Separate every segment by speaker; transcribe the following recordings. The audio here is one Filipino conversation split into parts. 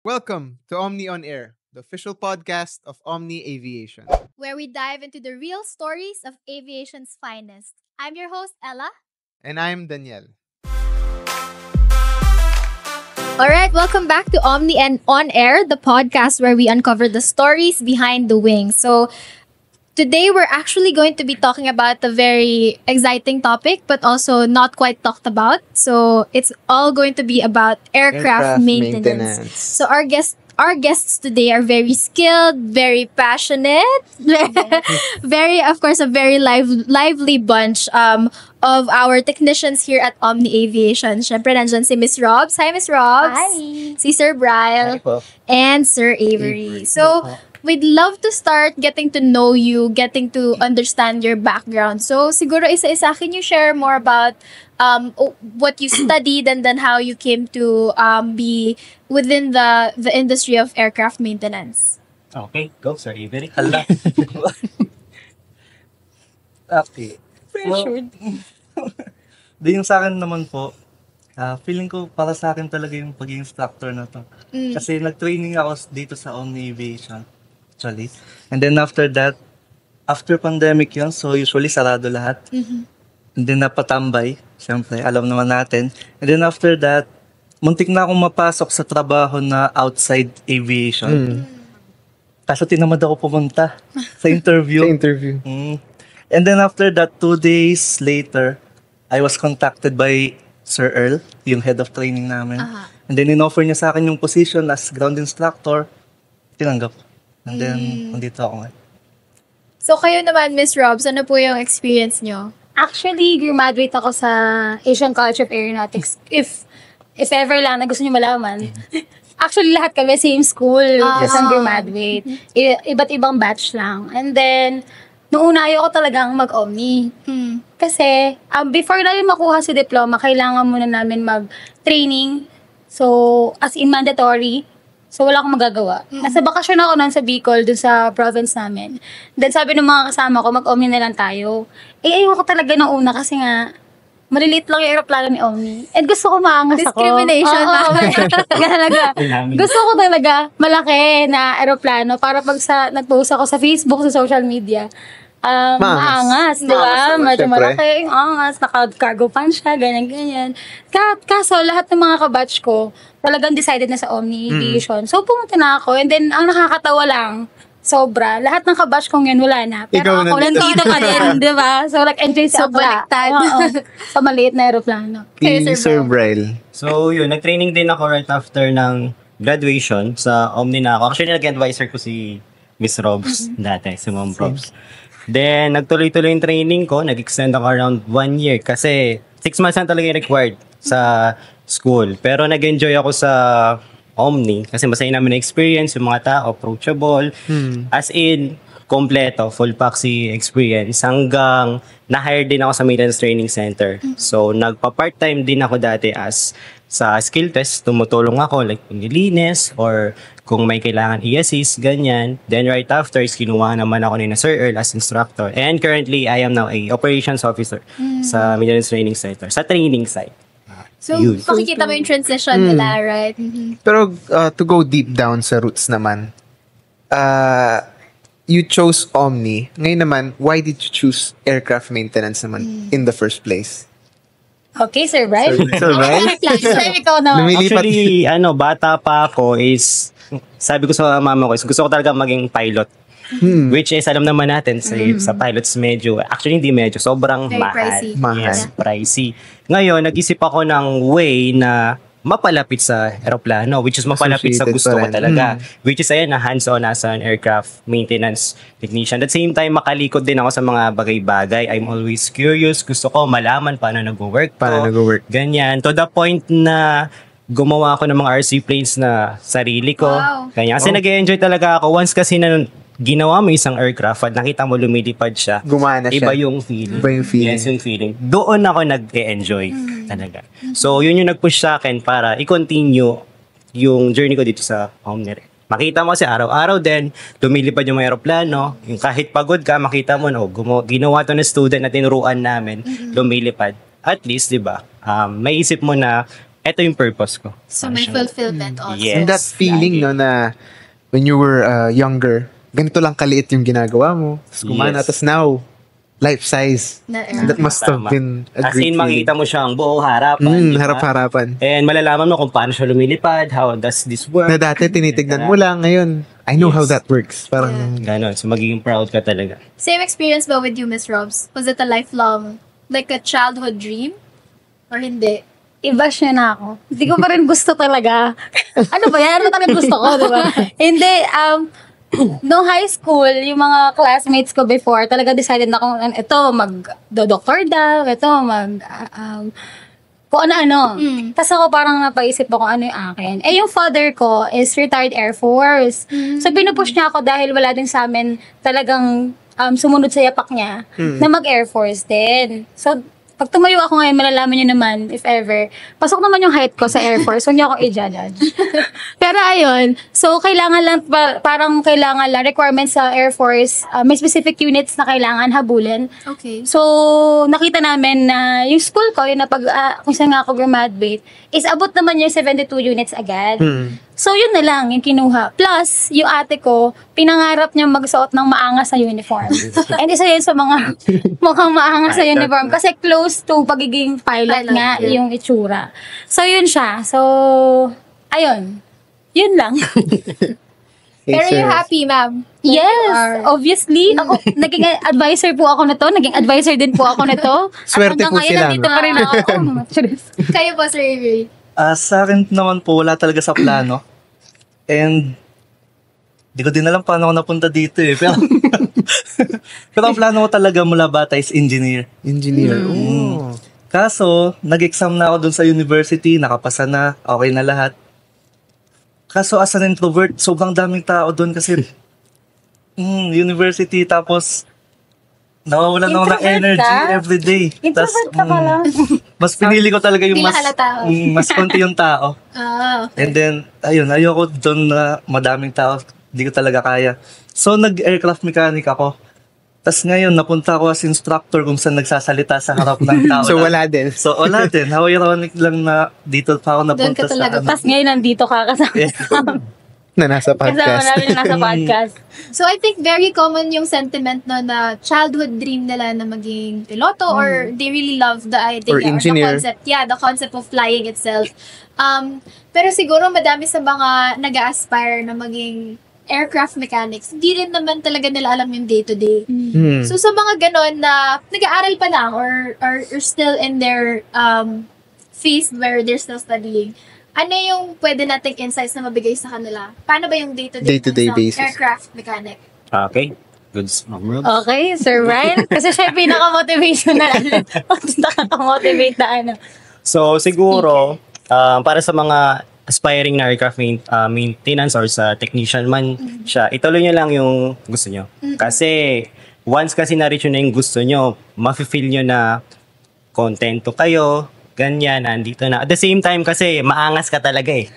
Speaker 1: Welcome to Omni on Air, the official podcast of Omni Aviation.
Speaker 2: where we dive into the real stories of aviation's finest. I'm your host, Ella.
Speaker 1: And I'm Daniel.
Speaker 2: All right, welcome back to Omni and On Air, the podcast where we uncover the stories behind the wings. So, today we're actually going to be talking about a very exciting topic, but also not quite talked about. So, it's all going to be about aircraft maintenance. So, our guests today are very skilled, very passionate, very, of course, a very lively bunch of our technicians here at Omni Aviation. Syempre, nandyan si Miss Robs. Hi, Miss Robs.
Speaker 3: Hi.
Speaker 2: Si Sir Bryle. And Sir Avery. So, we'd love to start getting to know you, getting to understand your background. So, siguro isa-isa, can you share more about what you studied and then how you came to be within the industry of aircraft maintenance?
Speaker 3: Okay, go Sir Avery. Hala. Okay.
Speaker 2: Pressured.
Speaker 3: Di yung sa akin naman po, feeling ko para sa akin talaga yung pagiging instructor na to. Kasi nag-training ako dito sa Omni Aviation, actually. And then after that, after pandemic yun, so usually sarado lahat. And then napatambay, siyempre, alam naman natin. And then after that, muntik na akong mapasok sa trabaho na outside aviation. Kaso tinamad ako pumunta sa interview. And then after that, 2 days later, I was contacted by Sir Earl, yung head of training namin. And then in-offer niya sa akin yung position as ground instructor. Tinanggap. And then, nandito ako ngayon.
Speaker 2: So, kayo naman, Miss Robs, ano po yung experience nyo?
Speaker 4: Actually, graduate ako sa Asian College of Aeronautics. If ever lang na gusto niyo malaman. Actually, lahat kami same school. Isang graduate. Iba't ibang batch lang. And then, nung una ayoko talagang mag-Omni. Kasi, before namin makuha si diploma, kailangan muna namin mag-training. So, as in mandatory. So, wala akong magagawa. Nasa bakasyon ako nun sa Bicol, dun sa province namin. Then, sabi ng mga kasama ko, mag-Omni na lang tayo. Ayoko talaga nung una kasi nga, maliliit lang yung aeroplano ni Omni. And gusto ko maangas ako.
Speaker 2: Discrimination.
Speaker 4: Talaga. Gusto ko talaga malaki na aeroplano para pag nag-post ako sa Facebook, sa social media, maangas, di ba? Medyo malaki yung angas, naka-cargo pan siya, ganyan-ganyan. Kaso, lahat ng mga kabatch ko, talagang decided na sa Omni Aviation. So, pumunta na ako. And then, ang nakakatawa lang, sobra. Lahat ng kabatch kong yun, wala na. Pero
Speaker 1: Ikaw
Speaker 4: ako, nandito pa din, di ba? So, enjoy sa
Speaker 2: baliktad.
Speaker 4: Sa maliit na aeroplano.
Speaker 1: Sir Bryle.
Speaker 5: So yun, nag-training din ako right after ng graduation sa Omni na ako. Actually, nag-advisor ko si Miss Robs dati, si Ma'am Robs. Then, nagtuloy-tuloy yung training ko. Nag-extend ako around 1 year kasi 6 months na talaga yung required sa school. Pero nag-enjoy ako sa Omni kasi masaya namin na experience, yung mga tao, approachable. As in, kompleto, full paxi experience hanggang na-hire din ako sa maintenance training center. So, nagpa-part-time din ako dati as sa skill test, tumutulong ako like nilinis or kung may kailangan i-assist, ganyan. Then right after, kinuha naman ako ni na Sir Earl as instructor. And currently, I am now a operations officer sa maintenance training center, sa training site.
Speaker 2: So,
Speaker 5: Yun.
Speaker 2: makikita mo yung transition nila, right?
Speaker 1: Pero to go deep down sa roots naman, you chose Omni. Ngayon naman, why did you choose aircraft maintenance naman in the first place?
Speaker 4: Okay, Sir Brian.
Speaker 1: Sir Bryle?
Speaker 4: Ikaw naman.
Speaker 1: Lumilipat.
Speaker 5: Actually, bata pa ako is, sabi ko sa mama ko, is gusto ko talaga maging pilot. Which is, alam naman natin, sa pilots medyo, actually hindi medyo, sobrang
Speaker 2: Very
Speaker 5: mahal.
Speaker 2: pricey.
Speaker 5: Yes, pricey. Ngayon, nag-isip ako ng way na mapalapit sa aeroplano, which is mapalapit sa
Speaker 1: Associated
Speaker 5: gusto
Speaker 1: pa
Speaker 5: ko
Speaker 1: rin.
Speaker 5: talaga. Which is, ayan, na hands-on as an aircraft maintenance technician. At the same time, makalikot din ako sa mga bagay-bagay. I'm always curious. Gusto ko malaman paano nag-work to.
Speaker 1: Paano nag-work.
Speaker 5: Ganyan. To the point na gumawa ako ng mga RC planes na sarili ko.
Speaker 2: Wow.
Speaker 5: Ganyan. Kasi nag-enjoy talaga ako. Once kasi na ginawa mo isang aircraft at nakita mo lumilipad siya,
Speaker 1: Gumana siya.
Speaker 5: iba yung feeling.
Speaker 1: Iba yung feeling.
Speaker 5: Yes, yung feeling. Doon ako nag-enjoy talaga. So, yun yung nag-push sa akin para i-continue yung journey ko dito sa Omni. Makita mo kasi araw-araw din, lumilipad yung mga aeroplano. Yung kahit pagod ka, makita mo, no, ginawa to ng student na tinuruan namin, lumilipad. At least, di ba, may isip mo na eto yung purpose ko.
Speaker 2: So may fulfillment also.
Speaker 5: Yes.
Speaker 1: And that feeling, no, na when you were younger, ganito lang kaliit yung ginagawa mo. Tapos kumana,
Speaker 5: Yes.
Speaker 1: tapos now, life size. That must have
Speaker 5: Tama.
Speaker 1: been a
Speaker 5: As
Speaker 1: great
Speaker 5: in,
Speaker 1: feeling.
Speaker 5: makita mo siyang buo harapan. di ba?
Speaker 1: Harap-harapan.
Speaker 5: And malalaman mo kung paano siya lumilipad, how does this work.
Speaker 1: Na dati tinitignan mo lang, ngayon, I know how that works. Parang,
Speaker 5: Ganon. So, magiging proud ka talaga.
Speaker 2: Same experience ba with you, Miss Robs? Was it a lifelong, like a childhood dream? Or hindi?
Speaker 4: Iba siya na ako. Hindi ko pa rin gusto talaga. Ano ba yan? Ano talaga gusto ko, di ba? Hindi, no high school, yung mga classmates ko before, talaga decided na kung ito, mag-doctor daw, ito, kung ano-ano. Tapos ako parang napaisip ako ano yung akin. Eh, yung father ko is retired Air Force. So, pinupush niya ako dahil wala din sa amin talagang sumunod sa yapak niya na mag-Air Force din. So, pag tumayo ako ngayon, malalaman nyo naman, if ever, pasok naman yung height ko sa Air Force, huwag nyo ako i-judge. Pero ayun, so kailangan lang, parang kailangan lang, requirements sa Air Force, may specific units na kailangan habulin.
Speaker 2: Okay.
Speaker 4: So, nakita namin na yung school ko, yung kung saan nga ako graduate, is abot naman yung 72 units agad. So, yun na lang, yung kinuha. Plus, yung ate ko, pinangarap niya magsuot ng maangas na uniform. And isa yun sa mga mukhang maangas na uniform. Kasi close to pagiging pilot nga yung itsura. So, yun siya. So, ayun. Yun lang.
Speaker 2: Pero you're happy, ma'am.
Speaker 4: Yes, obviously. Ako, naging advisor po ako na to. Naging advisor din po ako na to.
Speaker 1: Swerte
Speaker 4: At hanggang
Speaker 1: po
Speaker 4: ngayon,
Speaker 1: sila,
Speaker 4: nandito
Speaker 1: no?
Speaker 4: pa rin ako.
Speaker 2: Kayo po, Sir Avery.
Speaker 3: Sa akin naman po, wala talaga sa plano. And, di ko din alam paano ako napunta dito eh. Pero, pero ang plano ko talaga mula bata is engineer.
Speaker 1: engineer. Oh.
Speaker 3: Kaso, nag-exam na ako dun sa university, nakapasa na, okay na lahat. Kaso as an introvert, sobrang daming tao dun kasi university, tapos nawawalan ako ng
Speaker 4: Introvert
Speaker 3: energy
Speaker 4: ka?
Speaker 3: every day.
Speaker 4: Introvert ka pala.
Speaker 3: Mas pinili ko talaga yung
Speaker 2: Hindi
Speaker 3: mas,
Speaker 2: halata.
Speaker 3: mas konti yung tao. And then, ayun, ayoko doon na madaming tao. Hindi ko talaga kaya. So, nag-aircraft mechanic ako. Tapos ngayon, napunta ako as instructor kung saan nagsasalita sa harap ng tao.
Speaker 1: So, wala din.
Speaker 3: So, wala din. How ironic lang na dito pa ako napunta
Speaker 2: ka talaga.
Speaker 3: sa...
Speaker 4: Tapos ngayon, nandito ka kasama.
Speaker 1: Na nasa
Speaker 4: Kasama
Speaker 1: podcast.
Speaker 4: namin na nasa podcast.
Speaker 2: So, I think very common yung sentiment no, na childhood dream nila na maging piloto or they really love the idea
Speaker 1: Or engineer.
Speaker 2: the concept. Yeah, the concept of flying itself. Pero siguro madami sa mga nag-aspire na maging aircraft mechanics, hindi rin naman talaga nila alam yung day-to-day. So, sa mga ganon na nag-aaral pa lang or still in their phase where they're still studying, ano yung pwede nating insights na mabigay sa kanila? Paano ba yung day-to-day,
Speaker 1: Day-to-day
Speaker 2: ng
Speaker 1: basis.
Speaker 2: aircraft mechanic?
Speaker 5: Okay. Good.
Speaker 4: Okay, Sir Ryan. Kasi siya yung pinaka-motivational. Nakaka-motivate na ano.
Speaker 5: So, siguro, para sa mga aspiring na aircraft maintenance or sa technician man siya, ituloy nyo lang yung gusto nyo. Kasi, once kasi na-reach nyo na yung gusto nyo, mafe-feel nyo na kontento kayo, ganyan, nandito na. At the same time kasi, maangas ka talaga eh.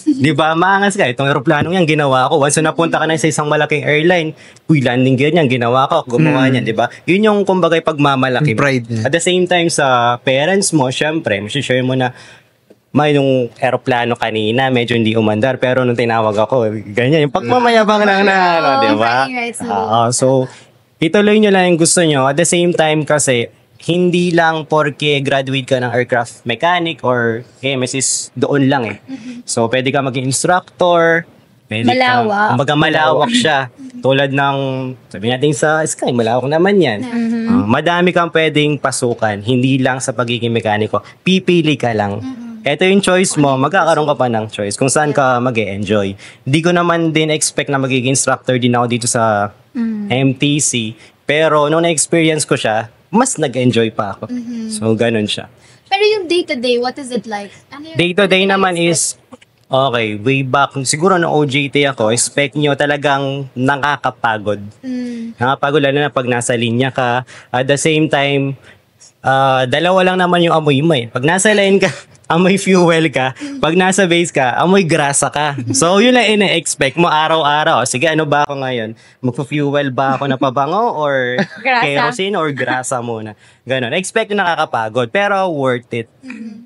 Speaker 5: Di ba? Maangas ka. Itong aeroplano yan, ginawa ko. Once na napunta ka na sa isang malaking airline, landing gear yan, ginawa ko, gumawa niyan, di ba? Yun yung, kumbaga, pagmamalaki mo.
Speaker 1: Pride niya.
Speaker 5: At the same time, sa parents mo, syempre, share mo na, may nung aeroplano kanina, medyo hindi umandar, pero nung tinawag ako, ganyan, yung pagmamayabang lang na, ano, di ba?
Speaker 2: bragging rights.
Speaker 5: So, ituloy nyo lang yung gusto nyo. At the same time kasi, hindi lang porke graduate ka ng aircraft mechanic or AMS is doon lang eh. So, pwede ka maging instructor, pwede
Speaker 4: Malawak.
Speaker 5: kumbaga malawak siya. Tulad ng, sabi natin sa Sky, malawak naman yan. Madami kang pwedeng pasukan, hindi lang sa pagiging mekaniko. Pipili ka lang. Ito yung choice mo, magkakaroon ka pa ng choice kung saan ka mag-e-enjoy. Hindi ko naman din expect na magiging instructor din ako dito sa MTC. Pero nung na-experience ko siya, mas nag-enjoy pa ako. So, ganun siya.
Speaker 2: Pero yung day-to-day, what is it like? Ano yung
Speaker 5: Day-to-day naman is, okay, way back, siguro na OJT ako, expect nyo talagang nakakapagod. Nakakapagod lalo na pag nasa linya ka. At the same time, dalawa lang naman yung amoy mo eh. Pag nasa line ka, amoy fuel ka. Pag nasa base ka, amoy grasa ka. So, yun lang ina-expect mo araw-araw. Sige, ano ba ako ngayon? Magpa-fuel ba ako na pabango or
Speaker 4: Grasa.
Speaker 5: kerosene or grasa muna? Ganon. Expect na nakakapagod, pero worth it.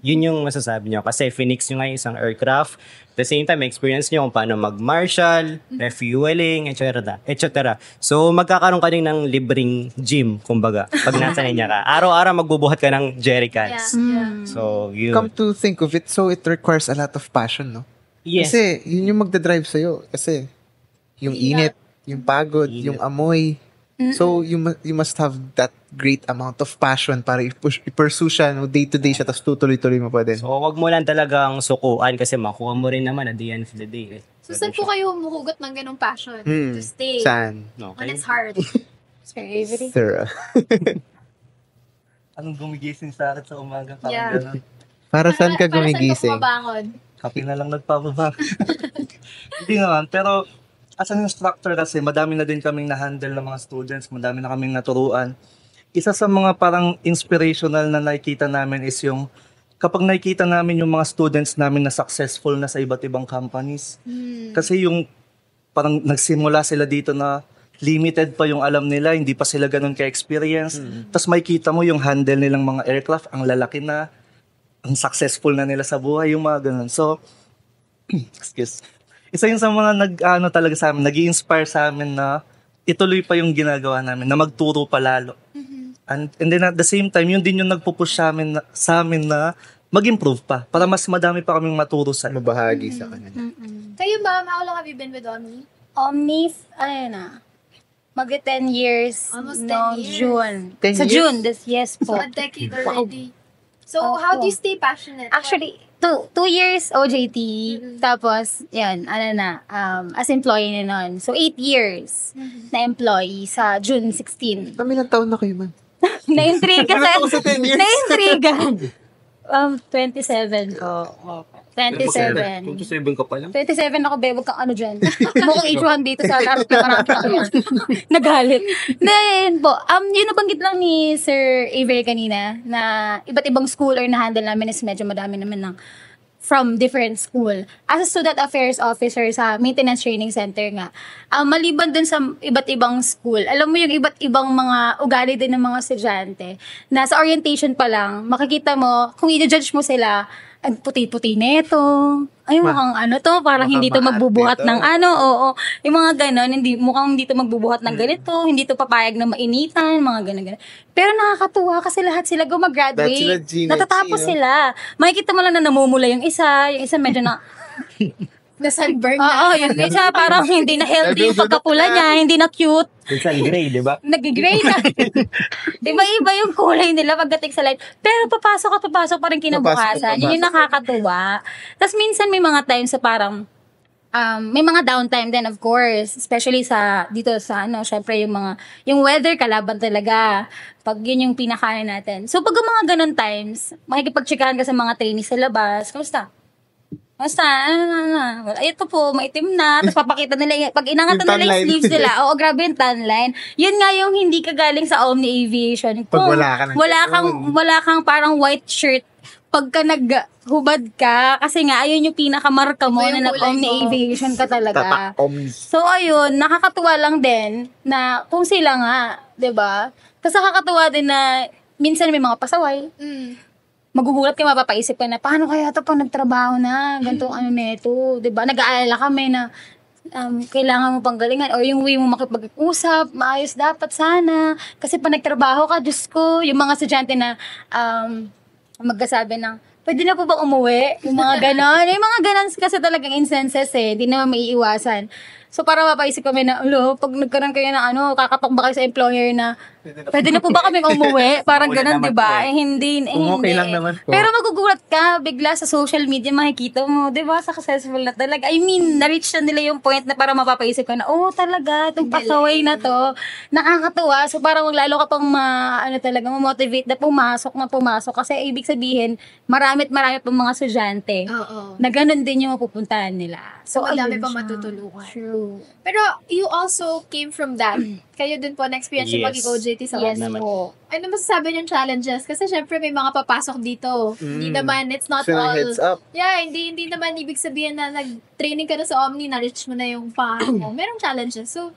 Speaker 5: Yun yung masasabi nyo. Kasi Phoenix nyo ngayon isang aircraft. At the same time, experience nyo kung paano mag-marshal, refueling, etc. etc. So, magkakaroon ka din ng libreng gym, kumbaga, pag nasa linya ka. Araw-araw magbubuhat ka ng jerrycans. So, yun.
Speaker 1: Come to think of it, so it requires a lot of passion, no?
Speaker 5: Yes.
Speaker 1: Kasi yun yung magdadrive sa'yo. Kasi yung init, yung pagod, yung amoy. So, you must have that great amount of passion para i-pursue siya, no? Day-to-day siya, tapos tutuloy-tuloy mo pa din.
Speaker 5: So, wag mo lang talagang sukuan kasi makuha mo rin naman at the end of the day.
Speaker 2: So, saan po kayo humuhugot ng ganong passion to stay
Speaker 1: Saan?
Speaker 2: when it's hard?
Speaker 4: Sir Avery.
Speaker 1: Sarah.
Speaker 3: Anong gumigising sa akin sa umaga? Parang
Speaker 2: Yeah.
Speaker 3: gano'n.
Speaker 1: Para saan ka
Speaker 2: Para
Speaker 1: gumigising?
Speaker 2: saan ka bumabangon?
Speaker 3: Kape na lang nagpapabang. Hindi naman, pero as an instructor kasi, madami na din kaming na-handle ng mga students, madami na kaming naturuan. Isa sa mga parang inspirational na nakikita namin is yung kapag nakikita namin yung mga students namin na successful na sa iba't ibang companies. Kasi yung parang nagsimula sila dito na limited pa yung alam nila, hindi pa sila ganun ka-experience. Tapos makikita mo yung handle nilang mga aircraft, ang lalaki na, ang successful na nila sa buhay, yung mga ganun. So, excuse. Isa yun sa mga talaga sa amin, nag-i-inspire sa amin na ituloy pa yung ginagawa namin, na magturo pa lalo. And then at the same time, yun din yung nagpupush sa amin na mag-improve pa, para mas madami pa kaming maturo sa
Speaker 1: Mabahagi sa kanila.
Speaker 2: Kayo, ma'am, how long have you been with Omni?
Speaker 4: Omni, ano na, mag-10 years.
Speaker 2: Almost 10
Speaker 4: no,
Speaker 2: years.
Speaker 4: June.
Speaker 1: 10
Speaker 4: Sa
Speaker 1: years?
Speaker 4: June, yes
Speaker 2: So,
Speaker 4: po.
Speaker 2: a decade already. So, how do you stay passionate?
Speaker 4: Actually, 2 years OJT. Tapos, yan, as employee na nun. So, 8 years na employee sa June 16.
Speaker 1: Kamilang taon na kayo, man?
Speaker 4: Na-intriga
Speaker 1: Ako sa 10 years.
Speaker 4: Na-intriga. 27 ko. 27.
Speaker 5: 27 ka pa lang?
Speaker 4: 27 ako, babe. Huwag kang ano dyan. Mukhang ijuhan dito sa harap ng marami. Nagalit. Then po, yun nabanggit lang ni Sir Avery kanina na iba't ibang school or na-handle namin is medyo madami naman ng from different school. As a student affairs officer sa maintenance training center nga, maliban dun sa iba't ibang school, alam mo yung iba't ibang mga ugali din ng mga estudyante na sa orientation pa lang, makikita mo, kung i-judge mo sila, ang puti-puti neto. Ay, mukhang ano to, parang hindi to magbubuhat ng ano, oo. Yung mga ganon, mukhang hindi to magbubuhat ng ganito, hindi to papayag na mainitan, mga ganon-ganon. Pero nakakatuwa kasi lahat sila
Speaker 1: Lahat sila
Speaker 4: gumagraduate.
Speaker 1: G,
Speaker 4: Natatapos
Speaker 1: no?
Speaker 4: sila. Makikita mo lang na namumula yung isa medyo na,
Speaker 2: Na sunburn
Speaker 4: oo, yung isa parang hindi na healthy yung pagkapula niya, hindi na cute.
Speaker 5: Minsan gray, di ba?
Speaker 4: Nag-gray na. Iba-iba yung kulay nila pagdating sa light. Pero papasok pa rin kinabukasan. Yun yung nakakatuwa. Tapos minsan may mga times sa parang, may mga downtime din, of course. Especially dito sa syempre yung weather kalaban talaga. Pag yun yung pinakain natin. So pag mga ganun times, makikipag-checkan ka sa mga trainees sa labas. Kamusta? Basta, ito po, maitim na. Tapos papakita nila, pag inangatan
Speaker 1: Yung
Speaker 4: nila yung
Speaker 1: tan line.
Speaker 4: sleeves nila, oo, grabe yung tan line. Yun nga yung hindi ka galing sa Omni Aviation.
Speaker 1: Pag wala ka ng
Speaker 4: wala kang parang white shirt, pagka naghubad ka, kasi nga, ayun yung pinakamarka mo
Speaker 2: Iba yung
Speaker 4: na
Speaker 2: kulay
Speaker 4: nag-Omni
Speaker 2: mo.
Speaker 4: Aviation ka talaga.
Speaker 1: Tatak-Omni.
Speaker 4: So, ayun, nakakatuwa lang din na kung sila nga, 'di ba? Tapos nakakatuwa din na minsan may mga pasaway. Magugulat ka, mapapaisip ka na, paano kaya ito pag nagtrabaho na, ganito ano neto, 'di ba? Nag-aalala kami na kailangan mo pang galingan or yung way mo makipag-usap, maayos dapat sana. Kasi pag nagtrabaho ka, Diyos ko, yung mga estudyante na magkasabi ng, pwede na po bang umuwi? Yung mga ganon. Yung mga ganon kasi talagang instances di naman maiiwasan. So, para mapaisip kami na, pag nagkaroon kayo ng kakatok ba kayo sa employer na, pwede na po ba kami umuwi? Parang ganun, di ba? Hindi.
Speaker 1: Kung okay lang naman po.
Speaker 4: Pero magugulat ka, bigla sa social media, makikita mo, di ba? Successful na talaga. I mean, na-reach na nila yung point na para mapapaisip ka na, talaga, itong pasaway na to, nakakatuwa. So, parang lalo ka pang talaga, motivate na pumasok. Kasi ibig sabihin, marami pang mga estudyante
Speaker 2: Oo.
Speaker 4: na ganun din yung mapupuntahan nila.
Speaker 2: So, madami
Speaker 4: ayun
Speaker 2: pa
Speaker 4: siya.
Speaker 2: matutulungan.
Speaker 4: True. True.
Speaker 2: Pero you also came from that. Kayo din po na-experience yung
Speaker 5: Yes.
Speaker 2: maging OJT sa
Speaker 4: Yes
Speaker 2: Omni.
Speaker 5: naman.
Speaker 4: po.
Speaker 2: Ano masasabi niyong challenges? Kasi syempre may mga papasok dito. Hindi naman, it's not
Speaker 1: So,
Speaker 2: all...
Speaker 1: heads up.
Speaker 2: Yeah, hindi naman ibig sabihin na nag-training ka na sa Omni, na-reach mo na yung pangarap mo. Merong challenges. So,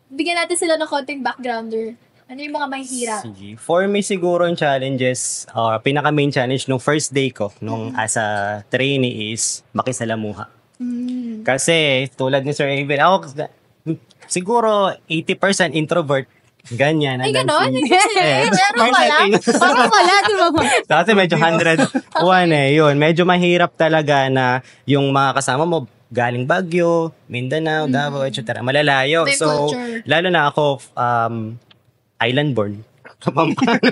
Speaker 2: bigyan natin sila ng konting backgrounder. Ano yung mga mahihirap?
Speaker 5: Sige. For me siguro yung challenges, pinaka main challenge nung first day ko nung as a trainee is makisalamuha. Kasi tulad ni Sir Avery, ako siguro 80% introvert. Ganyan.
Speaker 2: Ay,
Speaker 5: hanggang
Speaker 2: ganon?
Speaker 5: si-
Speaker 4: Meron pala. Parang wala, di ba?
Speaker 5: Kasi medyo 101 yun. Medyo mahirap talaga na yung mga kasama mo galing Baguio, Mindanao, Davao, etc. Malalayo.
Speaker 2: May
Speaker 5: So,
Speaker 2: culture.
Speaker 5: lalo na ako, island born. Kapampangan.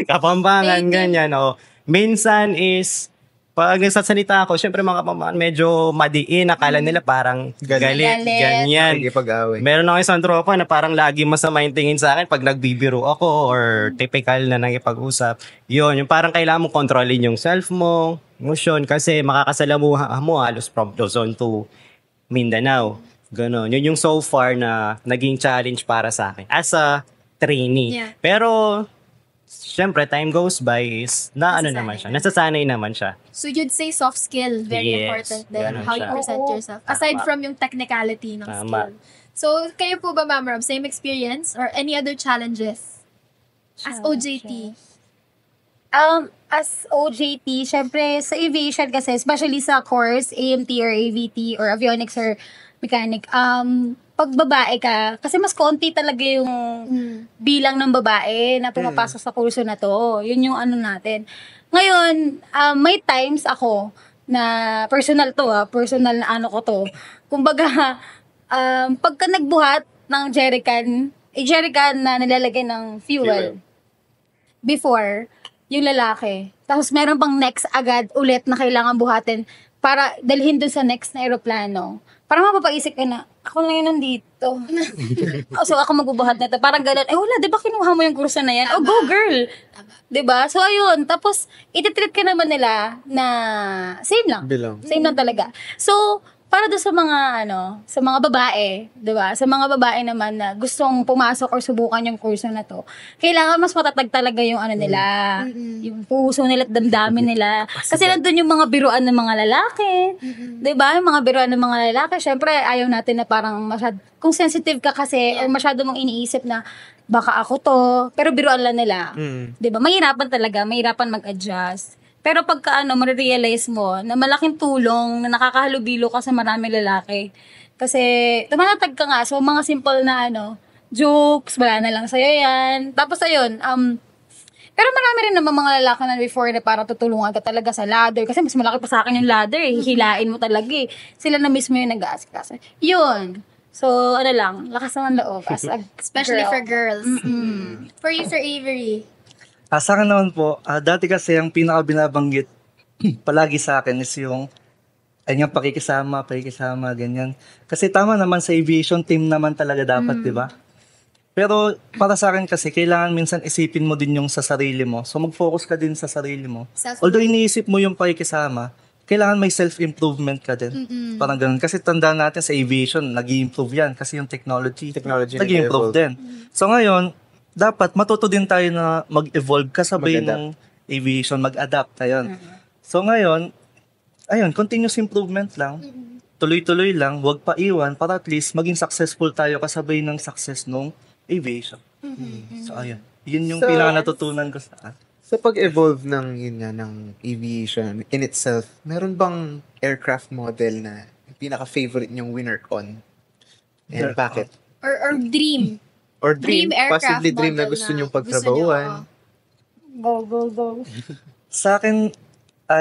Speaker 5: Kapampangan,
Speaker 2: Native.
Speaker 5: ganyan. O. Minsan is, pag nagsasalita ako, syempre mga kapampangan, medyo madiin. Akala nila parang galit, ganyan.
Speaker 1: Sige, pag-away.
Speaker 5: Meron ako isang tropa na parang lagi masama yung tingin sa akin pag nagbibiro ako or typical na nangipag-usap. Yun, yung parang kailangan mo kontrolin yung self mo, emotion, kasi makakasalamuha mo halos from Luzon to Mindanao. Ganon. Yun yung so far na naging challenge para sa akin as a trainee.
Speaker 2: Yeah.
Speaker 5: Pero, syempre, time goes by is nasasanay naman siya.
Speaker 2: So, you'd say soft skill, very
Speaker 5: Yes,
Speaker 2: important din.
Speaker 5: ganun
Speaker 2: How you
Speaker 5: siya.
Speaker 2: present yourself. Aside
Speaker 5: Tama.
Speaker 2: from yung technicality ng
Speaker 5: Tama.
Speaker 2: skill. So, kayo po ba, Ma'am Rob, same experience or any other challenges as OJT?
Speaker 4: As OJT, syempre sa aviation kasi, especially sa course, AMT or AVT or avionics or mechanic, pag babae ka, kasi mas konti talaga yung bilang ng babae na pumapasok sa kurso na to. Yun yung ano natin. Ngayon, may times ako na personal na ano ko to. Kumbaga, pagka nagbuhat ng jerrycan na nilalagay ng fuel. Before, yung lalaki. Tapos meron pang next agad ulit na kailangan buhatin para dalhin dun sa next na aeroplano. Parang mapapaisip ka na, ako lang yun nandito. So ako magbubuhat na ito. Parang ganun, wala, di ba kinuha mo yung kurso na yan? Oh, go girl! Di ba? So ayun, tapos ititreat ka naman nila na same lang.
Speaker 1: Belong.
Speaker 4: Same lang talaga. So, para doon sa mga sa mga babae, 'di ba? Sa mga babae naman na gustong pumasok or subukan yung kurso na 'to, kailangan mas matatag talaga yung ano nila, yung puso nila at damdamin nila. Kasi nandoon yung mga biruan ng mga lalaki. 'Di ba? Yung mga biruan ng mga lalaki, syempre ayaw natin na parang kung sensitive ka kasi or masyado mong iniisip na baka ako to, pero biruan lang nila. 'Di ba? Mahirapan mag-adjust. Pero pagka marirealize mo na malaking tulong na nakakahalubilo ka sa maraming lalaki. Kasi tumanatag ka nga. So, mga simple na jokes, wala na lang sa'yo yan. Tapos ayun, pero marami rin naman mga lalaki na before na parang tutulungan ka talaga sa ladder. Kasi mas malaki pa sa akin yung ladder eh. Hihilain mo talaga eh. Sila na mismo yung nag-aasikaso. Yun. So, lakas naman loob as a
Speaker 2: Especially
Speaker 4: girl.
Speaker 2: for girls. For you, Sir Avery.
Speaker 3: Sa akin naman po, dati kasi ang pinaka-binabanggit palagi sa akin is yung pakikisama, ganyan. Kasi tama naman sa aviation team naman talaga dapat, di ba? Pero para sa akin kasi, kailangan minsan isipin mo din yung sa sarili mo. So mag-focus ka din sa sarili mo. Although iniisip mo yung pakikisama, kailangan may self-improvement ka din. Parang ganun. Kasi tandaan natin sa aviation, nag-i-improve yan. Kasi yung technology nag-i-improve din. So ngayon, dapat matuto din tayo na mag-evolve kasabay ng aviation, mag-adapt. Ayun. So ngayon, continuous improvement lang. Tuloy-tuloy lang, huwag pa iwan para at least maging successful tayo kasabay ng success ng aviation. So ayun. Yun yung pinaka-natutunan ko sa
Speaker 1: Sa pag-evolve ng aviation in itself, meron bang aircraft model na pinaka-favorite niyong winner on? And bakit?
Speaker 2: Or dream.
Speaker 1: Or dream
Speaker 2: aircraft
Speaker 1: possibly dream na
Speaker 2: model
Speaker 1: gusto
Speaker 2: na
Speaker 1: niyong
Speaker 2: gusto
Speaker 1: pagtrabahuan.
Speaker 4: Go.
Speaker 3: Sa akin,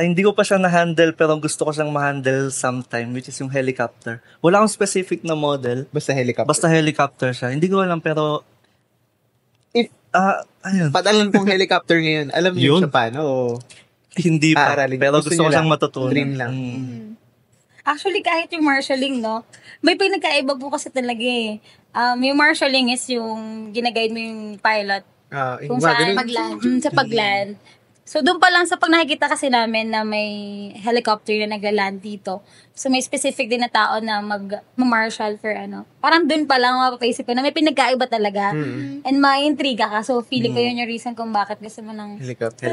Speaker 3: hindi ko pa siya na-handle pero gusto ko siyang ma-handle sometime, which is yung helicopter. Wala akong specific na model.
Speaker 1: Basta helicopter.
Speaker 3: Basta helicopter siya. Hindi ko alam pero
Speaker 1: If
Speaker 3: ayun.
Speaker 1: padalan pong helicopter ngayon, alam niyo
Speaker 3: Yun.
Speaker 1: siya paano? O
Speaker 3: Hindi pa.
Speaker 1: aaralin?
Speaker 3: Pero gusto
Speaker 1: niyo
Speaker 3: ko siyang
Speaker 1: lang?
Speaker 3: matutunan.
Speaker 1: Dream lang.
Speaker 4: Actually, kahit yung marshalling, may pinagkaiba po kasi talaga eh. Yung marshalling is yung ginaguide mo yung pilot
Speaker 1: Yung
Speaker 4: kung
Speaker 1: mga
Speaker 4: saan
Speaker 1: ganun.
Speaker 2: Pagland.
Speaker 4: Sa pagland. So, doon pa lang sa pag nakikita kasi namin na may helicopter na nagla-land dito. So, may specific din na tao na mag-marshal for ano. Parang doon pa lang mapapaisip ko na may pinagkaiba talaga. And ma-intriga ka. So, feeling ko yun yung reason kung bakit gusto mo ng
Speaker 1: Helicopter.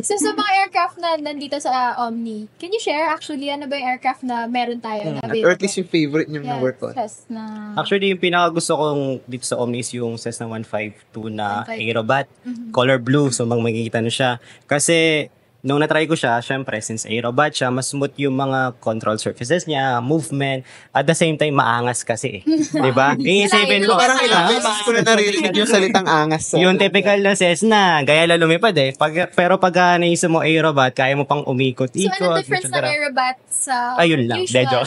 Speaker 2: So, sa mga aircraft na nandito sa Omni, can you share actually ano ba yung aircraft na meron tayo na
Speaker 1: Or at least yung favorite nyo na work on.
Speaker 4: Cessna.
Speaker 5: Actually, yung pinaka gusto kong dito sa Omni is yung Cessna 152 na Aerobat. Color blue, so makikita na siya. Kasi, nung na-try ko siya, syempre, since Aerobat siya, mas smooth yung mga control surfaces niya, movement, at the same time, maangas kasi eh. Diba? Iisipin mo,
Speaker 1: Parang ilang beses ko na narinig yung salitang angas.
Speaker 5: yung typical na Cessna, gaya lang lumipad eh. Pero pag naisip mo Aerobat, kaya mo pang
Speaker 2: So,
Speaker 5: umikot-ikot.
Speaker 2: ano difference ng
Speaker 5: etc.
Speaker 2: Aerobat sa
Speaker 5: Ayun lang,
Speaker 2: usual?
Speaker 5: dejo.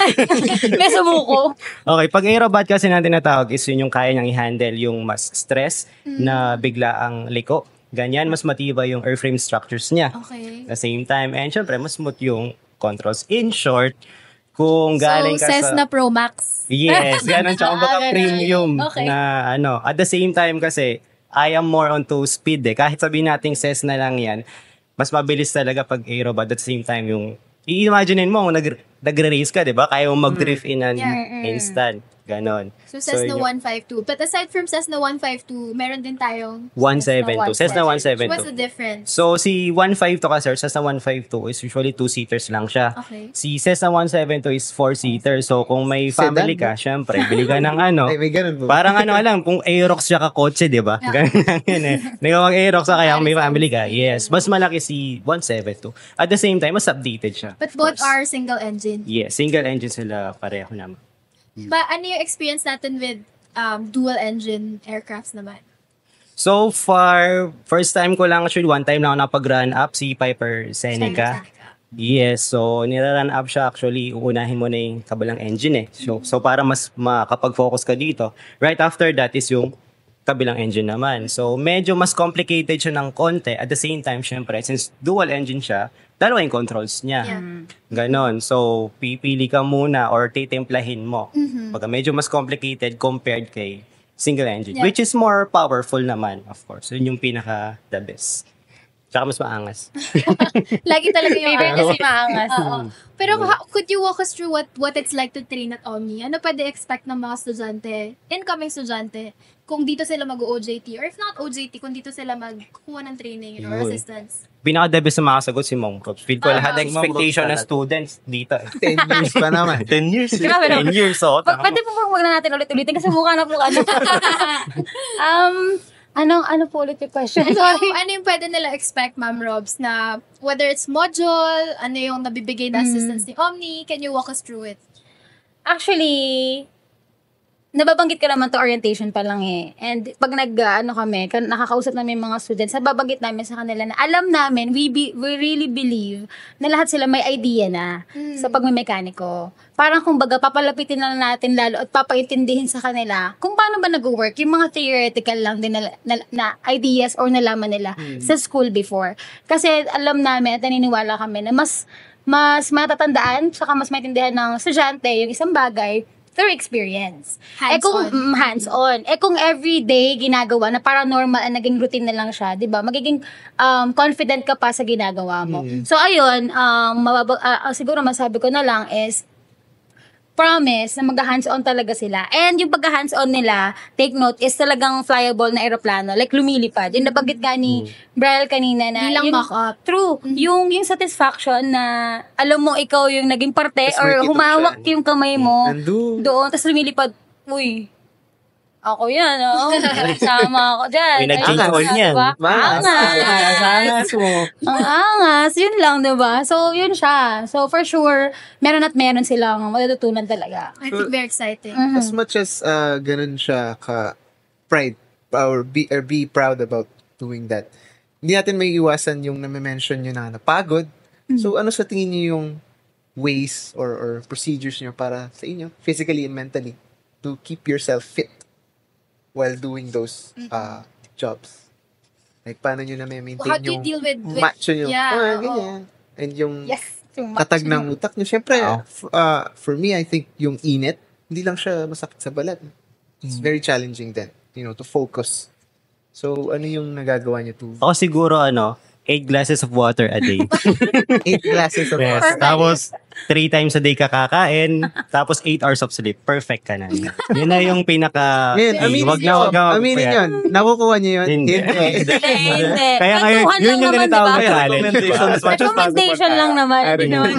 Speaker 4: May sumuko.
Speaker 5: Okay, pag Aerobat kasi na tinatawag is yun yung kaya niyang i-handle yung mas stress na bigla ang liko. Ganyan, mas matibay yung airframe structures niya.
Speaker 2: Okay.
Speaker 5: At the same time, and syempre, mas smooth yung controls. In short, kung galing
Speaker 2: So,
Speaker 5: ka
Speaker 2: Cessna
Speaker 5: sa...
Speaker 2: Pro Max.
Speaker 5: Yes, ganun siya. Kumbaga premium
Speaker 2: Okay.
Speaker 5: na ano. At the same time kasi, I am more onto speed eh. Kahit sabihin nating Cessna lang yan, mas mabilis talaga pag Aerobat. At the same time, yung... I-imaginein mo, nagre-race ka, di ba? Kaya mo mag-drift in an instant. Ganon.
Speaker 2: So, Cessna
Speaker 5: yung
Speaker 2: 152. But aside from Cessna 152, meron din tayong
Speaker 5: 172. Cessna
Speaker 2: what's
Speaker 5: 172.
Speaker 2: the difference?
Speaker 5: So, si 152 ka, sir, Cessna 152 is usually 2-seaters lang siya.
Speaker 2: Okay.
Speaker 5: Si Cessna 172 is 4-seater. So, kung may family ka, syempre, bili ka ng ano.
Speaker 1: Ay, may ganun ba?
Speaker 5: Parang ano alam, kung Aerox siya ka kotse, di ba? Ganun lang yun eh. Hindi ka mag-Aerox kaya kung may family ka. Yes. Mas malaki si 172. At the same time, mas updated siya.
Speaker 2: But
Speaker 5: of
Speaker 2: both
Speaker 5: course.
Speaker 2: are single engine.
Speaker 5: Yes, single engine sila pareho naman.
Speaker 2: But ano yung experience natin with dual engine aircrafts naman?
Speaker 5: So far, first time ko lang actually, one time lang ako napag-run up si Piper Seneca. Yes, so nira-run up siya actually, uunahin mo na yung kabilang engine eh. So para mas makapag-focus ka dito, right after that is yung kabilang engine naman. So medyo mas complicated siya ng konti. At the same time, syempre, since dual engine siya, dalawa yung controls niya.
Speaker 2: Yeah.
Speaker 5: Ganon. So, pipili ka muna or titimplahin mo. Pagka medyo mas complicated compared kay single engine.
Speaker 2: Yeah.
Speaker 5: Which is more powerful naman, of course. Yun yung pinaka the best. Tsaka mas maangas.
Speaker 2: Lagi talaga yung
Speaker 4: Favorite kasi maangas.
Speaker 2: Oo. Pero could you walk us through what it's like to train at Omni? Ano pwede expect ng mga estudyante, incoming estudyante, kung dito sila mag-OJT? Or if not OJT, kung dito sila magkuha ng training or
Speaker 5: Yun.
Speaker 2: assistance?
Speaker 5: Pinaka-the best na makasagot si Mom Props. Feel ko lahat ng
Speaker 3: Mom Props
Speaker 5: expectation ng
Speaker 3: talaga.
Speaker 5: students dito.
Speaker 1: 10 years pa naman.
Speaker 3: 10 years.
Speaker 4: Grabe, no?
Speaker 5: 10 years, oh.
Speaker 4: Pwede po bang wag na natin ulit-ulitin kasi mukha na po ano. Ano po ulit yung question? Sorry.
Speaker 2: Ano yung pwede nila expect, Ma'am Robs, na whether it's module, ano yung nabibigay na assistance ni Omni, can you walk us through it?
Speaker 4: Actually, nababanggit ka naman to orientation pa lang eh. And pag nakakausap namin yung mga students, nababanggit namin sa kanila na alam namin, we really believe na lahat sila may idea na sa pagmemekaniko. Parang kumbaga, papalapitin na natin lalo at papaintindihin sa kanila kung paano ba nag-work yung mga theoretical lang din na ideas or nalaman nila sa school before. Kasi alam namin at naniniwala kami na mas matatandaan saka mas maintindihan ng estudyante yung isang bagay through experience. Hands-on. Kung everyday ginagawa na para normal and naging routine na lang siya, 'di ba? Magiging confident ka pa sa ginagawa mo. So ayun, siguro masabi ko na lang is promise na mag-hands-on talaga sila. And yung pag-hands-on nila, take note, is talagang flyable na aeroplano. Like, lumilipad. Yung nabanggit ka ni Brian kanina na...
Speaker 2: Di lang
Speaker 4: yung,
Speaker 2: mock-up.
Speaker 4: True. Yung satisfaction na alam mo ikaw yung naging parte
Speaker 1: Tas
Speaker 4: or
Speaker 1: makikita mo
Speaker 4: humawak
Speaker 1: siya.
Speaker 4: yung kamay mo
Speaker 1: Ando.
Speaker 4: doon, tapos lumilipad. Uy, ako yan, oh. Sama ako dyan.
Speaker 5: May nag-change
Speaker 4: Ayun,
Speaker 5: oil niyan.
Speaker 4: diba?
Speaker 1: Angas.
Speaker 4: Angas.
Speaker 5: mo.
Speaker 4: Ang angas, yun lang, diba? So, yun siya. So, for sure, meron silang matututunan talaga.
Speaker 2: I think very exciting.
Speaker 1: As much as ganun siya ka pride or be proud about doing that, hindi natin may iwasan yung na-mention nyo na napagod. So, ano sa tingin nyo yung ways or procedures nyo para sa inyo, physically and mentally, to keep yourself fit while doing those jobs? Like, paano nyo na-maintain
Speaker 2: How do you
Speaker 1: yung
Speaker 2: deal with
Speaker 1: macho nyo?
Speaker 2: Yeah,
Speaker 1: Ganyan. And yung
Speaker 4: Yes.
Speaker 1: tatag ng utak nyo. Siyempre, for me, I think yung init, hindi lang siya masakit sa balat. It's very challenging then, to focus So, ano yung nagagawa niyo to?
Speaker 5: Ako siguro 8 glasses of water a day.
Speaker 1: 8 glasses of
Speaker 5: Yes.
Speaker 1: water.
Speaker 5: Tapos 3 times a day ka kakain, tapos 8 hours of sleep. Perfect ka na. Yun na yung pinaka
Speaker 1: Ngayon,
Speaker 5: wag na
Speaker 1: aminin yun. Nakukuha niyo yun?
Speaker 5: Hindi.
Speaker 4: Hindi.
Speaker 5: Kaya ngayon,
Speaker 4: Kwentuhan
Speaker 5: yun
Speaker 4: lang
Speaker 5: yung
Speaker 4: naman,
Speaker 5: tinatawag
Speaker 4: diba?
Speaker 5: na challenge.
Speaker 4: Recommendation lang naman. Hindi naman.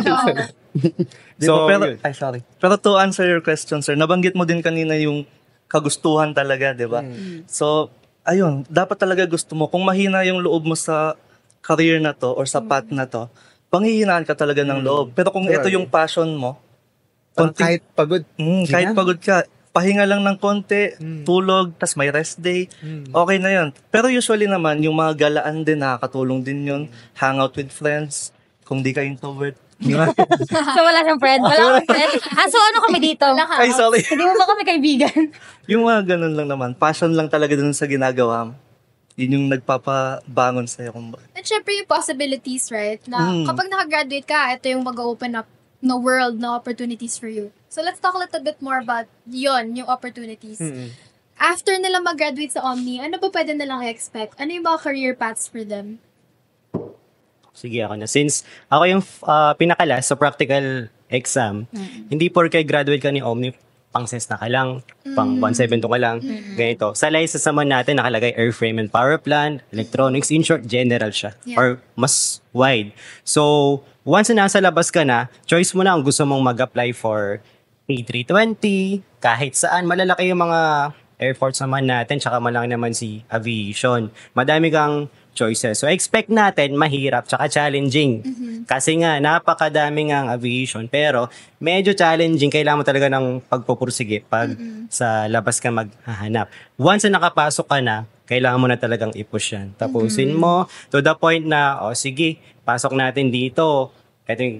Speaker 3: So, pero,
Speaker 1: yun.
Speaker 3: sorry. Pero to answer your question, sir, nabanggit mo din kanina yung kagustuhan talaga, di ba? So, ayun, dapat talaga gusto mo. Kung mahina yung loob mo sa career na to or sa path na to, panghihinaan ka talaga ng loob. Pero kung ito yung passion mo,
Speaker 1: Parang kahit pagod.
Speaker 3: kahit pagod ka, pahinga lang ng konti, tulog, tas may rest day, okay na yun. Pero usually naman, yung mga galaan din, nakakatulong din yun. Hangout with friends, kung di ka introvert.
Speaker 4: So, wala siyang friend. Wala akong friend. So ano kami dito?
Speaker 3: Ay, sorry.
Speaker 4: Hindi mo ba kami kaibigan?
Speaker 3: Yung mga ganun lang naman, passion lang talaga dun sa ginagawa mo. Yun yung nagpapabangon sa'yo.
Speaker 2: And syempre yung possibilities, right? Na kapag nakagraduate ka, ito yung mag-open up no world, no opportunities for you. So let's talk a little bit more about yon, yung opportunities. After nila mag-graduate sa Omni, ano ba pwede nilang i-expect? Ano yung mga career paths for them?
Speaker 5: Sige ako na. Since ako yung pinakalas sa practical exam, hindi porke graduate ka ni Omni, pang SES na ka lang, pang 172 ka lang, ganito. Sa license naman natin, nakalagay airframe and power plant, electronics, in short, general siya.
Speaker 2: Yeah.
Speaker 5: Or mas wide. So, once na nasa labas ka na, choice mo na kung gusto mong mag-apply for A320, kahit saan, malalaki yung mga airports naman natin, tsaka malaki naman si aviation. Madami kang choices. So, expect natin mahirap tsaka challenging. Kasi nga, napakadami nga ang aviation. Pero, medyo challenging. Kailangan mo talaga ng pagpupursige pag sa labas ka maghahanap. Once na nakapasok ka na, kailangan mo na talagang i-push yan. Tapusin mo to the point na, sige, pasok natin dito. Ito yung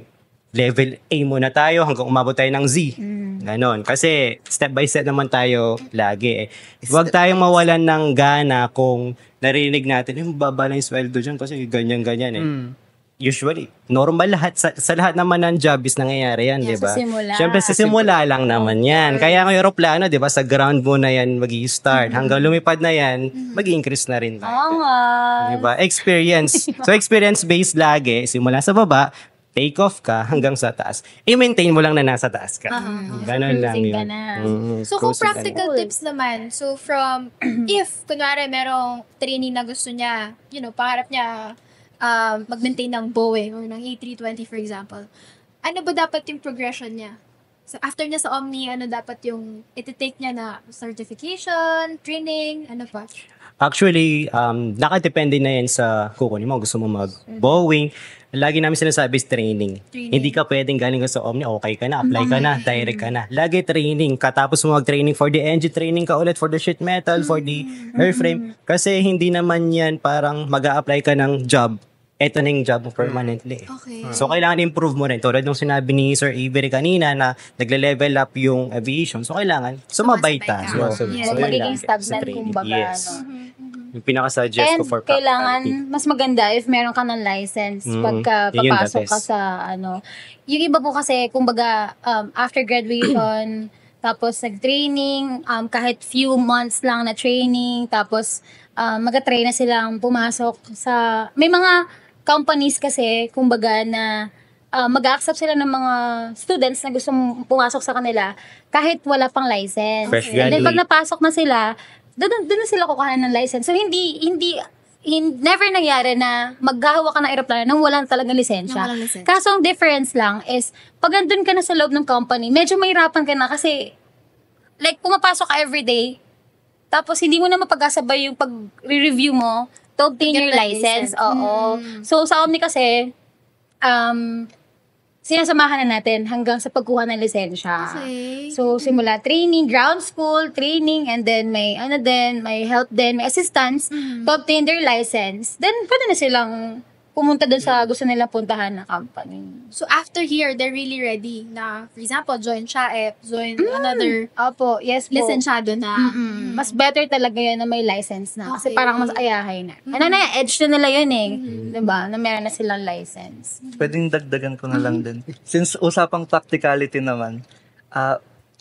Speaker 5: level A muna tayo hanggang umabot tayo ng Z. Ganon. Kasi step by step naman tayo lagi. Huwag tayong mawalan ng gana kung narinig natin, yung baba na yung sweldo dyan kasi ganyan-ganyan Usually, normal lahat. Sa lahat naman ng job is nangyayari yan, di ba?
Speaker 4: Sa simula.
Speaker 5: Siyempre, sa simula lang naman yan. Kaya ang aeroplano, di ba, sa ground muna yan mag-i-start. Hanggang lumipad na yan, mag-i-increase na rin.
Speaker 4: Oo nga.
Speaker 5: Diba? Experience. So, experience-based lagi. Simula sa baba, take off ka hanggang sa taas. I-maintain mo lang na nasa taas ka. Ganon lang
Speaker 4: Cruising
Speaker 5: yun.
Speaker 4: ka na.
Speaker 2: So, kung
Speaker 5: Cruising ka na.
Speaker 2: practical tips naman, so from, if, kunwari, merong training na gusto niya, pangarap niya, mag-maintain ng Boeing or ng A320, for example, ano ba dapat yung progression niya? So, after niya sa Omni, ano dapat yung iti-take niya na certification, training, ano pa?
Speaker 5: Actually, nakadepende na yan sa kukunin mo. Gusto mo mag-Boeing. Lagi namin sinasabi is training. Hindi ka pwedeng galing ka sa Omni, okay ka na, apply ka na, direct ka na. Lagi training. Katapos mo mag-training for the engine, training ka ulit for the sheet metal, for the airframe. Kasi hindi naman yan parang mag-a-apply ka ng job. Ito na yung job mo permanently.
Speaker 2: Okay.
Speaker 5: So, kailangan improve mo rin. Tulad nung sinabi ni Sir Avery kanina na nagle-level up yung aviation. So, kailangan sumabay tayo.
Speaker 2: Yes.
Speaker 4: Huwag
Speaker 5: yun
Speaker 4: magiging
Speaker 5: lang.
Speaker 4: stagnant,
Speaker 5: Sa training.
Speaker 4: kumbaga,
Speaker 5: Yes.
Speaker 4: no?
Speaker 5: Yung pinaka-suggest
Speaker 4: And
Speaker 5: ko for
Speaker 4: kailangan,
Speaker 5: practicality.
Speaker 4: mas maganda if meron ka ng license pagka
Speaker 5: Yun yung the
Speaker 4: papasok ka
Speaker 5: best.
Speaker 4: sa Yung iba po kasi, kumbaga, after graduation, tapos nag-training, kahit few months lang na training, tapos mag-try na silang pumasok sa... May mga companies kasi, kumbaga, na mag-accept sila ng mga students na gusto pumasok sa kanila kahit wala pang license.
Speaker 5: Fresh
Speaker 4: And then pag
Speaker 5: graduate.
Speaker 4: napasok na sila, doon na sila kukuha ng license. So, never nangyari na maghahawa ka ng aeroplano nang walang talagang lisensya.
Speaker 2: Nang walang lisensya.
Speaker 4: Kaso ang difference lang is, pag andun ka na sa loob ng company, medyo mahirapan ka na kasi, like, pumapasok ka everyday, tapos hindi mo na mapag-asabay yung pag-review mo to obtain
Speaker 2: Get
Speaker 4: your
Speaker 2: that
Speaker 4: license.
Speaker 2: license.
Speaker 4: Oo. So, sa Omni kasi, sinasamahan na natin hanggang sa pagkuha ng lisensya.
Speaker 2: Okay.
Speaker 4: So, simula training, ground school, training, and then may may help din, may assistance to obtain their license. Then, pwede na silang pumunta dun sa gusto nilang puntahan na company.
Speaker 2: So, after here, they're really ready na, for example, join SHAEP, join another
Speaker 4: Opo, yes po.
Speaker 2: lisensyado na.
Speaker 4: Mas better talaga yun na may license na. Kasi
Speaker 2: Okay.
Speaker 4: parang mas ayahay na. Ano na, edge na nila yun eh. Diba? Na meron na silang license.
Speaker 3: Pwedeng dagdagan ko na lang din. Since usapang practicality naman,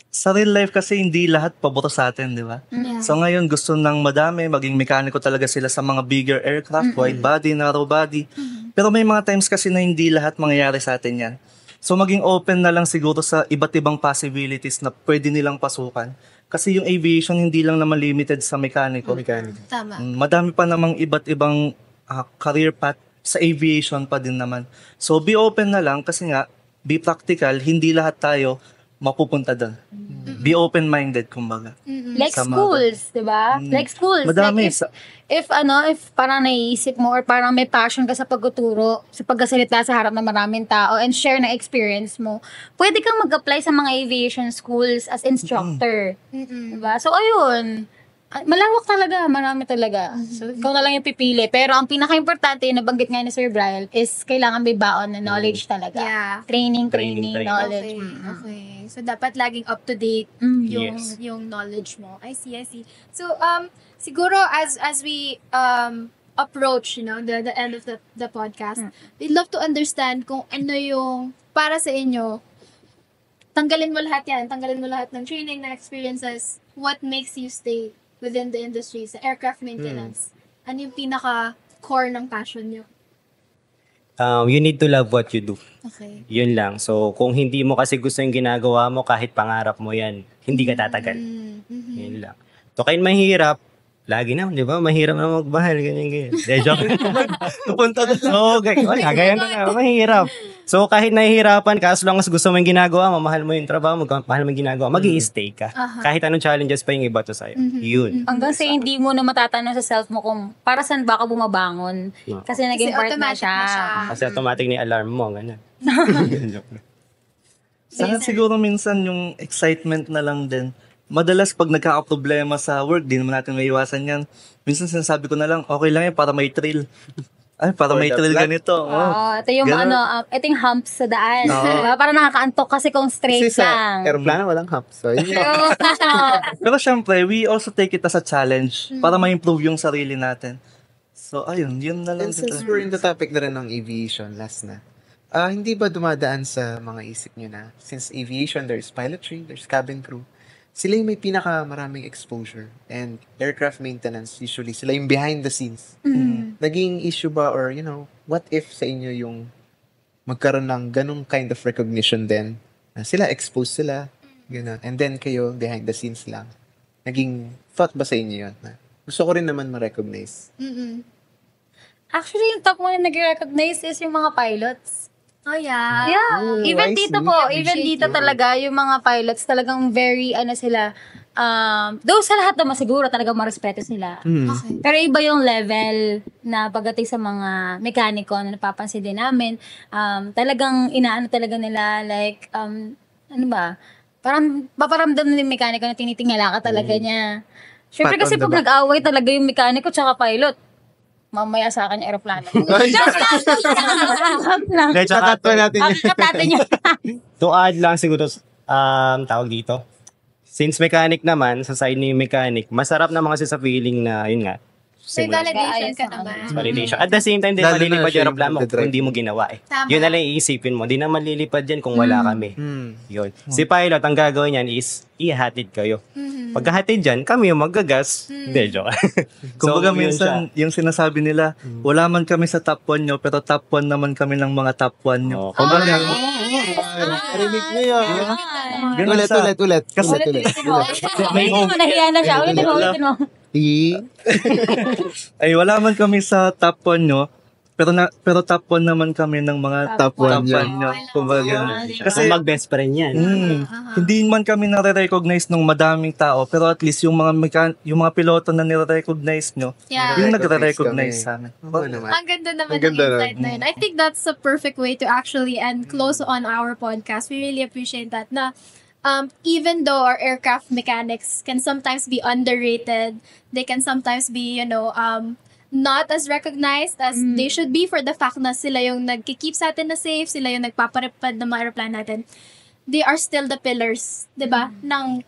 Speaker 3: sa real life kasi hindi lahat paboto sa atin, di ba? So ngayon gusto ng madami, maging mekaniko talaga sila sa mga bigger aircraft, wide body, narrow body. Pero may mga times kasi na hindi lahat mangyayari sa atin yan. So maging open na lang siguro sa iba't ibang possibilities na pwede nilang pasukan. Kasi yung aviation hindi lang naman limited sa mekaniko.
Speaker 2: Tama.
Speaker 3: Madami pa namang iba't ibang career path sa aviation pa din naman. So be open na lang kasi nga, be practical, hindi lahat tayo mapupunta doon. Be open-minded, kumbaga.
Speaker 4: Like
Speaker 3: Sa mga-
Speaker 4: schools, di ba? Like schools.
Speaker 3: Madami.
Speaker 4: Like if parang naiisip mo or parang may passion ka sa pagtuturo, sa pagkasalita sa harap ng maraming tao and share na experience mo, pwede kang mag-apply sa mga aviation schools as instructor. Diba? So, ayun. Malawak talaga, marami talaga. So, ikaw na lang yung pipili. Pero ang pinaka-importante, yung nabanggit nga ni Sir Brian, is kailangan may baon na knowledge talaga.
Speaker 2: Yeah.
Speaker 4: Training,
Speaker 5: Training.
Speaker 4: knowledge.
Speaker 2: Okay. So, dapat laging up to date
Speaker 5: Yes.
Speaker 2: yung knowledge mo. I see. So, siguro as we approach, the end of the podcast, we'd love to understand kung ano yung para sa inyo. Tanggalin mo lahat yan. Tanggalin mo lahat ng training, ng experiences. What makes you stay within the industry sa aircraft maintenance? Ano yung pinaka-core ng passion nyo?
Speaker 5: You need to love what you do.
Speaker 2: Okay.
Speaker 5: Yun lang. So, kung hindi mo kasi gusto yung ginagawa mo, kahit pangarap mo yan, hindi ka tatagal. Yun lang. So, kahit mahirap, lagi na, di ba? Mahirap na magmahal, ganyan. Joke.
Speaker 3: Pupunta doon.
Speaker 5: So, wala, ganyan na, mahirap. So, kahit nahihirapan ka, as long as gusto mo yung ginagawa mo, mahal mo yung trabaho mo, mahal mo yung ginagawa, mag-i-stay ka. Kahit anong challenges pa yung iba to sa'yo. Yun.
Speaker 4: Hanggang sa hindi mo na matatanong sa self mo kung para saan ba ka bumabangon. Kasi naging part na
Speaker 2: automatic
Speaker 4: siya.
Speaker 2: na siya.
Speaker 5: Kasi automatic ni alarm mo, ganyan.
Speaker 3: Sana siguro minsan yung excitement na lang din. Madalas pag nagkaka-problema sa work, di naman natin maiwasan yan. Minsan sinasabi ko na lang, okay lang yan para may thrill. Ay, para may thrill ganito.
Speaker 4: Ito yung
Speaker 3: Ganun.
Speaker 4: ito yung humps sa daan. Diba? Parang nakakaantok kasi kung straight
Speaker 1: Kasi sa
Speaker 4: lang.
Speaker 1: aeroplano walang hub. So, yun yun.
Speaker 3: Pero syempre, we also take it as a challenge para ma-improve yung sarili natin. So, ayun, yun na lang.
Speaker 1: And since we're in the topic na rin ng aviation, last na, hindi ba dumadaan sa mga isip nyo na, since aviation, there's pilotry, there's cabin crew, sila yung may pinaka maraming exposure. And aircraft maintenance, usually, sila yung behind the scenes. Naging issue ba, or, what if sa inyo yung magkaroon ng ganong kind of recognition din? Sila, exposed sila, gano'n. And then kayo, behind the scenes lang. Naging thought ba sa inyo yun? Gusto ko rin naman ma-recognize.
Speaker 4: Actually, yung top 1 na nag-recognize is yung mga pilots.
Speaker 2: Oh, yeah.
Speaker 4: Yeah.
Speaker 1: Oh,
Speaker 4: Even
Speaker 1: I
Speaker 4: dito
Speaker 1: see.
Speaker 4: po,
Speaker 2: Appreciate
Speaker 4: even dito
Speaker 2: you.
Speaker 4: talaga, yung mga pilots talagang very, sila, though sa lahat naman siguro talagang marespeto sila.
Speaker 2: Okay.
Speaker 4: Pero iba yung level na pagdating sa mga mekaniko na napapansin din namin, talagang inaano talaga nila, like, ano ba, parang paparamdam na yung mekaniko na tinitingala ka talaga niya. Siyempre
Speaker 1: Pat
Speaker 4: kasi
Speaker 1: on the
Speaker 4: pag
Speaker 1: back.
Speaker 4: nag-away talaga yung mekaniko tsaka pilot, mamaya sa akin yung aeroplano.
Speaker 1: Kakat pa natin yun.
Speaker 4: Kakatin yun.
Speaker 5: To add lang siguro, tawag dito. Since mechanic naman, sa side ni mechanic, masarap naman kasi sa feeling na, yun nga,
Speaker 2: May
Speaker 5: simula-
Speaker 2: validation ka naman.
Speaker 5: validation. At the same time, din
Speaker 1: Lalo na
Speaker 5: malilipad
Speaker 1: siya
Speaker 5: yung
Speaker 1: yung
Speaker 5: aeroplano mo
Speaker 1: nagdadrive.
Speaker 5: kung hindi mo ginawa eh.
Speaker 2: Tama.
Speaker 5: Yun na lang iisipin mo. Di na malilipad yan kung wala kami. Yun. Si pilot, ang gagawin yan is, ihatid kayo. Pagkahatid dyan, kami yung maggagas. Hindi, joke.
Speaker 3: Kumbaga
Speaker 5: So, yun siya.
Speaker 3: minsan, yung sinasabi nila, wala man kami sa top 1 nyo, pero top 1 naman kami ng mga top 1 nyo.
Speaker 5: Oo.
Speaker 3: Kumbaga,
Speaker 1: Narinig niyo yun.
Speaker 3: ganun
Speaker 1: Ulit,
Speaker 3: sa-
Speaker 1: ulit.
Speaker 3: Kasi-
Speaker 1: Ulit.
Speaker 4: Ulitin mo, nahiya na siya. Ulitin mo.
Speaker 3: ay wala man kami sa top 1 nyo, pero top 1 naman kami ng mga
Speaker 1: Top one
Speaker 3: top 1
Speaker 1: yan.
Speaker 3: nyo. Kumbaga,
Speaker 5: Kasi mag-best friend yan.
Speaker 3: hindi man kami nare-recognize ng madaming tao, pero at least yung mga piloto na nire-recognize nyo,
Speaker 2: Yeah.
Speaker 3: yung nagre-recognize sa amin.
Speaker 1: Oo naman.
Speaker 2: Ang ganda naman
Speaker 1: Ang ganda
Speaker 2: ng insight
Speaker 1: nun.
Speaker 2: na yun. I think that's a perfect way to actually end close on our podcast. We really appreciate that na even though our aircraft mechanics can sometimes be underrated, they can sometimes be, not as recognized as they should be for the fact na sila yung nagki-keep sa atin na safe, sila yung nagpaparepad ng mga aeroplane natin. They are still the pillars, 'di ba? ng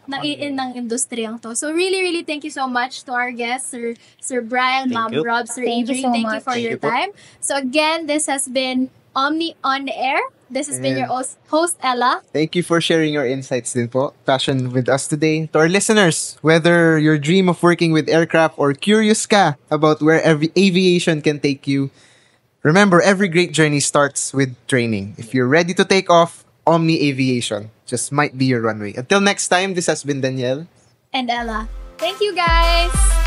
Speaker 2: industriyang to. So really really thank you so much to our guests, Sir Brian, Ma'am
Speaker 5: you.
Speaker 2: Rob, Sir
Speaker 4: Thank you
Speaker 2: Adrian.
Speaker 4: so
Speaker 2: Thank you
Speaker 4: much.
Speaker 2: for your time. So again, this has been Omni on Air This has been
Speaker 1: And-
Speaker 2: your host, Ella.
Speaker 1: Thank you for sharing your insights din po, passion with us today. To our listeners, whether your dream of working with aircraft or curious ka about where every aviation can take you, remember, every great journey starts with training. If you're ready to take off, Omni Aviation just might be your runway. Until next time, this has been Danielle.
Speaker 2: And Ella. Thank you, guys.